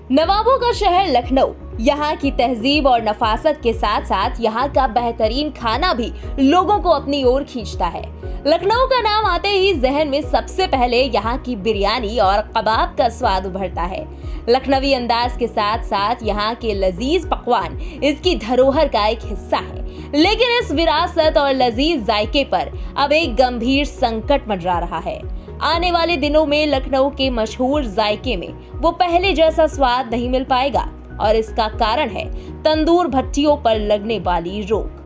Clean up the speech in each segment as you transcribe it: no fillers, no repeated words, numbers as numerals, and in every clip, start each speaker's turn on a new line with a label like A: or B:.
A: नवाबों का शहर लखनऊ यहाँ की तहजीब और नफासत के साथ साथ यहाँ का बेहतरीन खाना भी लोगों को अपनी ओर खींचता है। लखनऊ का नाम आते ही जहन में सबसे पहले यहाँ की बिरयानी और कबाब का स्वाद उभरता है। लखनवी अंदाज के साथ साथ यहाँ के लजीज पकवान इसकी धरोहर का एक हिस्सा है। लेकिन इस विरासत और लजीज जायके पर अब एक गंभीर संकट मंडरा रहा है। आने वाले दिनों में लखनऊ के मशहूर जायके में वो पहले जैसा स्वाद नहीं मिल पाएगा और इसका कारण है तंदूर भट्टियों पर लगने वाली रोक।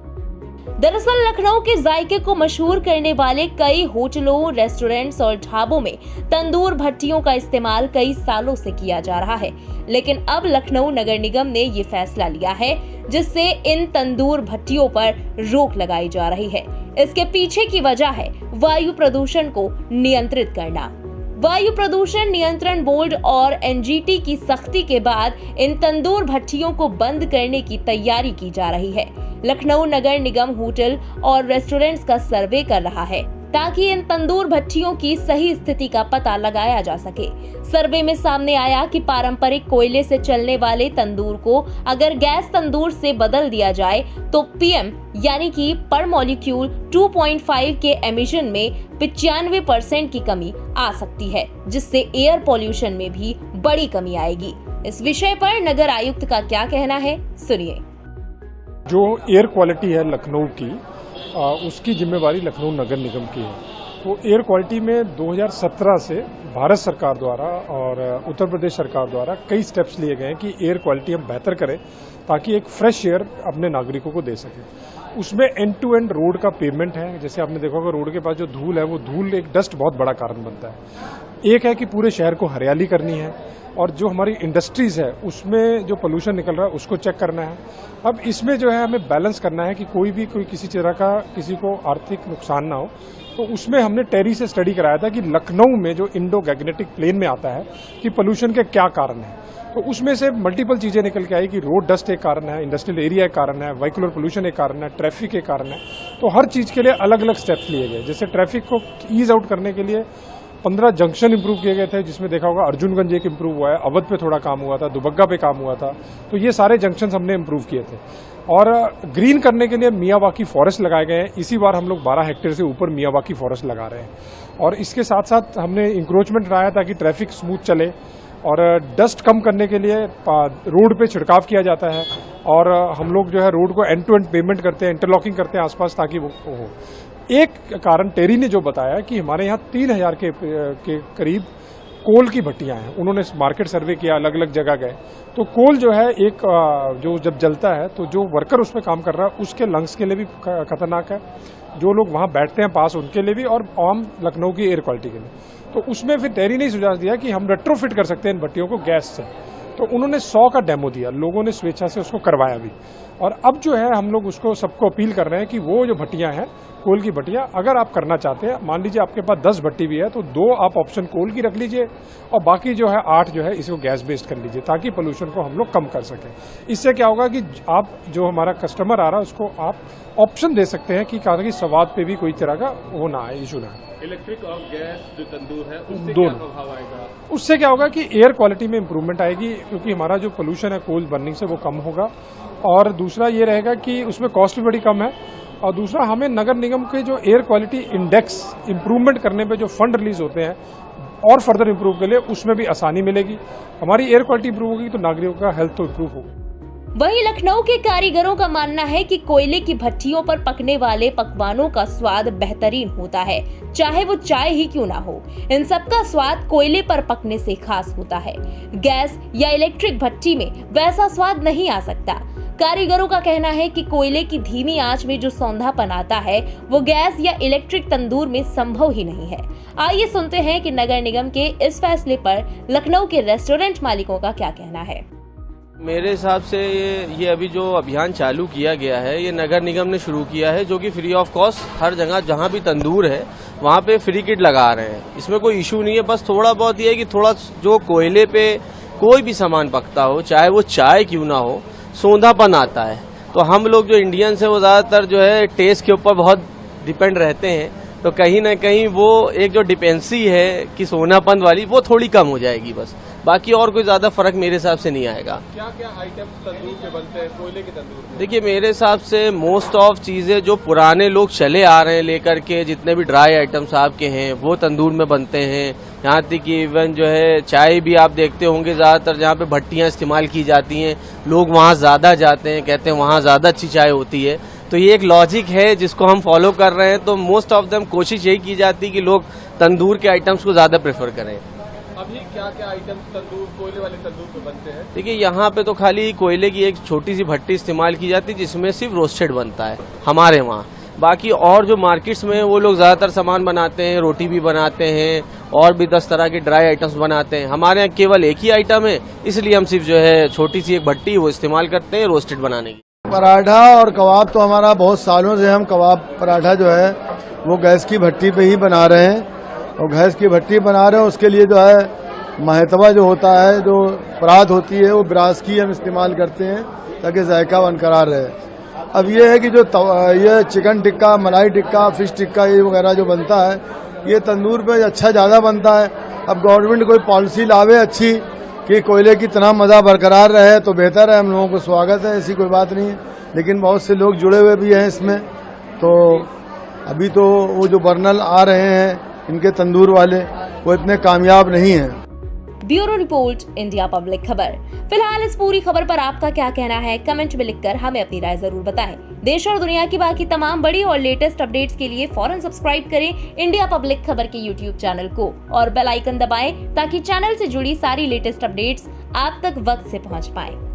A: दरअसल लखनऊ के जायके को मशहूर करने वाले कई होटलों, रेस्टोरेंट्स और ढाबों में तंदूर भट्टियों का इस्तेमाल कई सालों से किया जा रहा है। लेकिन अब लखनऊ नगर निगम ने ये फैसला लिया है जिससे इन तंदूर भट्टियों पर रोक लगाई जा रही है। इसके पीछे की वजह है वायु प्रदूषण को नियंत्रित करना। वायु प्रदूषण नियंत्रण बोर्ड और एनजीटी की सख्ती के बाद इन तंदूर भट्टियों को बंद करने की तैयारी की जा रही है। लखनऊ नगर निगम होटल और रेस्टोरेंट्स का सर्वे कर रहा है ताकि इन तंदूर भट्टियों की सही स्थिति का पता लगाया जा सके। सर्वे में सामने आया कि पारंपरिक कोयले से चलने वाले तंदूर को अगर गैस तंदूर से बदल दिया जाए तो पीएम यानी कि पर मॉलिक्यूल 2.5 के एमिशन में 95% की कमी आ सकती है, जिससे एयर पॉल्यूशन में भी बड़ी कमी आएगी। इस विषय पर नगर आयुक्त का क्या कहना है, सुनिए।
B: जो एयर क्वालिटी है लखनऊ की उसकी जिम्मेवारी लखनऊ नगर निगम की है। तो एयर क्वालिटी में 2017 से भारत सरकार द्वारा और उत्तर प्रदेश सरकार द्वारा कई स्टेप्स लिए गए हैं कि एयर क्वालिटी हम बेहतर करें ताकि एक फ्रेश एयर अपने नागरिकों को दे सके। उसमें एंड टू एंड रोड का पेमेंट है। जैसे आपने देखा होगा रोड के पास जो धूल है वो धूल एक डस्ट बहुत बड़ा कारण बनता है। एक है कि पूरे शहर को हरियाली करनी है और जो हमारी इंडस्ट्रीज है उसमें जो पोल्यूशन निकल रहा है उसको चेक करना है। अब इसमें जो है हमें बैलेंस करना है कि कोई किसी तरह का किसी को आर्थिक नुकसान ना हो। तो उसमें हमने टेरी से स्टडी कराया था कि लखनऊ में जो इंडो गैगनेटिक प्लेन में आता है कि पोल्यूशन के क्या कारण है। तो उसमें से मल्टीपल चीजें निकल के आई कि रोड डस्ट एक कारण है, इंडस्ट्रियल एरिया एक कारण है, व्हीकुलर पोल्यूशन एक कारण है, ट्रैफिक एक कारण है। तो हर चीज के लिए अलग अलग स्टेप्स लिए गए। जैसे ट्रैफिक को ईज आउट करने के लिए 15 जंक्शन इंप्रूव किए गए थे, जिसमें देखा होगा अर्जुनगंज एक इंप्रूव हुआ है, अवध पे थोड़ा काम हुआ था, दुबग्गा पे काम हुआ था। तो ये सारे जंक्शन हमने इंप्रूव किए थे। और ग्रीन करने के लिए मियावाकी फॉरेस्ट लगाए गए हैं। इसी बार हम लोग 12 हेक्टेयर से ऊपर मियावाकी फॉरेस्ट लगा रहे हैं। और इसके साथ साथ हमने इंक्रोचमेंट लगाया ताकि ट्रैफिक स्मूथ चले। और डस्ट कम करने के लिए रोड पे छिड़काव किया जाता है और हम लोग जो है रोड को एंड टू एंड पेमेंट करते हैं, इंटरलॉकिंग करते हैं आसपास ताकि वो हो। एक कारण टेरी ने जो बताया कि हमारे यहाँ 3000 के करीब कोल की भट्टियां हैं। उन्होंने मार्केट सर्वे किया, अलग अलग जगह गए। तो कोल जो है एक जो जब जलता है तो जो वर्कर उस पर काम कर रहा है उसके लंग्स के लिए भी खतरनाक है, जो लोग वहां बैठते हैं पास उनके लिए भी, और आम लखनऊ की एयर क्वालिटी के लिए। तो उसमें फिर टेरी ने सुझाव दिया कि हम रेट्रोफिट कर सकते हैं इन भट्टियों को गैस से। तो उन्होंने 100 का डेमो दिया, लोगों ने स्वेच्छा से उसको करवाया भी। और अब जो है हम लोग उसको सबको अपील कर रहे हैं कि वो जो भट्टियां हैं कोल की भट्टियां अगर आप करना चाहते हैं, मान लीजिए आपके पास 10 भट्टी भी है तो 2 आप ऑप्शन कोल की रख लीजिए और बाकी जो है 8 जो है इसको गैस बेस्ड कर लीजिए ताकि पोल्यूशन को हम लोग कम कर सकें। इससे क्या होगा कि आप जो हमारा कस्टमर आ रहा है उसको आप ऑप्शन दे सकते हैं कि ताकि स्वाद पे भी कोई तरह का वो ना आए, इशू ना आए।
C: इलेक्ट्रिक और गैस जो तंदूर है उससे
B: दोनों
C: क्या प्रभाव आएगा?
B: उससे क्या होगा कि एयर क्वालिटी में इंप्रूवमेंट आएगी, क्योंकि हमारा जो पोल्यूशन है कोल बर्निंग से वो कम होगा। और दूसरा ये रहेगा कि उसमें कॉस्ट भी बड़ी कम है। और दूसरा हमें नगर निगम के जो एयर क्वालिटी इंडेक्स इंप्रूवमेंट करने पे जो फंड रिलीज होते हैं और फर्दर इंप्रूव के लिए उसमें भी आसानी मिलेगी। हमारी एयर क्वालिटी इंप्रूव होगी तो नागरिकों का हेल्थ तो इंप्रूव होगा।
A: वहीं लखनऊ के कारीगरों का मानना है कि कोयले की भट्टियों पर पकने वाले पकवानों का स्वाद बेहतरीन होता है, चाहे वो चाय ही क्यों ना हो। इन सब का स्वाद कोयले पर पकने से खास होता है। गैस या इलेक्ट्रिक भट्टी में वैसा स्वाद नहीं आ सकता। कारीगरों का कहना है कि कोयले की धीमी आंच में जो सौंधापन आता है वो गैस या इलेक्ट्रिक तंदूर में संभव ही नहीं है। आइए सुनते हैं कि नगर निगम के इस फैसले पर लखनऊ के रेस्टोरेंट मालिकों का क्या कहना है।
D: मेरे हिसाब से ये अभी जो अभियान चालू किया गया है ये नगर निगम ने शुरू किया है, जो कि फ्री ऑफ कॉस्ट हर जगह जहां भी तंदूर है वहां पे फ्री किट लगा रहे हैं। इसमें कोई इशू नहीं है, बस थोड़ा बहुत ये है कि थोड़ा जो कोयले पे कोई भी सामान पकता हो, चाहे वो चाय क्यों ना हो, सौंधापन आता है। तो हम लोग जो इंडियंस हैं वो ज़्यादातर जो है टेस्ट के ऊपर बहुत डिपेंड रहते हैं। तो कहीं ना कहीं वो एक जो डिपेंडेंसी है कि सोनापन वाली वो थोड़ी कम हो जाएगी बस। बाकी और कोई ज्यादा फर्क मेरे हिसाब से नहीं आएगा।
C: क्या क्या आइटम्स तंदूर में बनते हैं, कोयले के तंदूर में?
D: देखिए मेरे हिसाब से मोस्ट ऑफ चीजें जो पुराने लोग चले आ रहे हैं लेकर के, जितने भी ड्राई आइटम्स आपके हैं वो तंदूर में बनते हैं। यहाँ तक कि इवन जो है चाय भी आप देखते होंगे ज्यादातर जहाँ पे भट्टियां इस्तेमाल की जाती हैं, लोग वहाँ ज्यादा जाते हैं, कहते हैं वहाँ ज्यादा अच्छी चाय होती है। तो ये एक लॉजिक है जिसको हम फॉलो कर रहे हैं। तो मोस्ट ऑफ देम कोशिश यही की जाती है कि लोग तंदूर के आइटम्स को ज्यादा प्रेफर करें।
C: अभी क्या क्या आइटम्स तंदूर, कोयले वाले तंदूर में बनते हैं?
D: देखिए यहाँ पे तो खाली कोयले की एक छोटी सी भट्टी इस्तेमाल की जाती है जिसमें सिर्फ रोस्टेड बनता है हमारे वहाँ। बाकी और जो मार्केट्स में वो लोग ज्यादातर सामान बनाते हैं, रोटी भी बनाते हैं और भी 10 तरह के ड्राई आइटम्स बनाते हैं। हमारे यहाँ केवल एक ही आइटम है, इसलिए हम सिर्फ जो है छोटी सी एक भट्टी वो इस्तेमाल करते हैं रोस्टेड बनाने की।
E: पराठा और कबाब तो हमारा बहुत सालों से हम कबाब पराठा जो है वो गैस की भट्टी पे ही बना रहे हैं, और गैस की भट्टी बना रहे हैं। उसके लिए जो है महतवा जो होता है, जो परात होती है, वो ब्रास की हम इस्तेमाल करते हैं ताकि जायका बरकरार रहे। अब ये है कि जो ये चिकन टिक्का, मलाई टिक्का, फिश टिक्का ये वगैरह जो बनता है ये तंदूर पे अच्छा ज़्यादा बनता है। अब गवर्नमेंट कोई पॉलिसी लावे अच्छी कि कोयले की तरह मज़ा बरकरार रहे तो बेहतर है, हम लोगों को स्वागत है, ऐसी कोई बात नहीं है। लेकिन बहुत से लोग जुड़े हुए भी हैं इसमें। तो अभी तो वो जो बर्नल आ रहे हैं इनके तंदूर वाले वो इतने कामयाब नहीं हैं।
A: ब्यूरो रिपोर्ट, इंडिया पब्लिक खबर। फिलहाल इस पूरी खबर पर आपका क्या कहना है, कमेंट में लिखकर हमें अपनी राय जरूर बताएं। देश और दुनिया की बाकी तमाम बड़ी और लेटेस्ट अपडेट्स के लिए फौरन सब्सक्राइब करें इंडिया पब्लिक खबर के यूट्यूब चैनल को और बेल आइकन दबाएं ताकि चैनल से जुड़ी सारी लेटेस्ट अपडेट्स आप तक वक्त से पहुंच पाएं।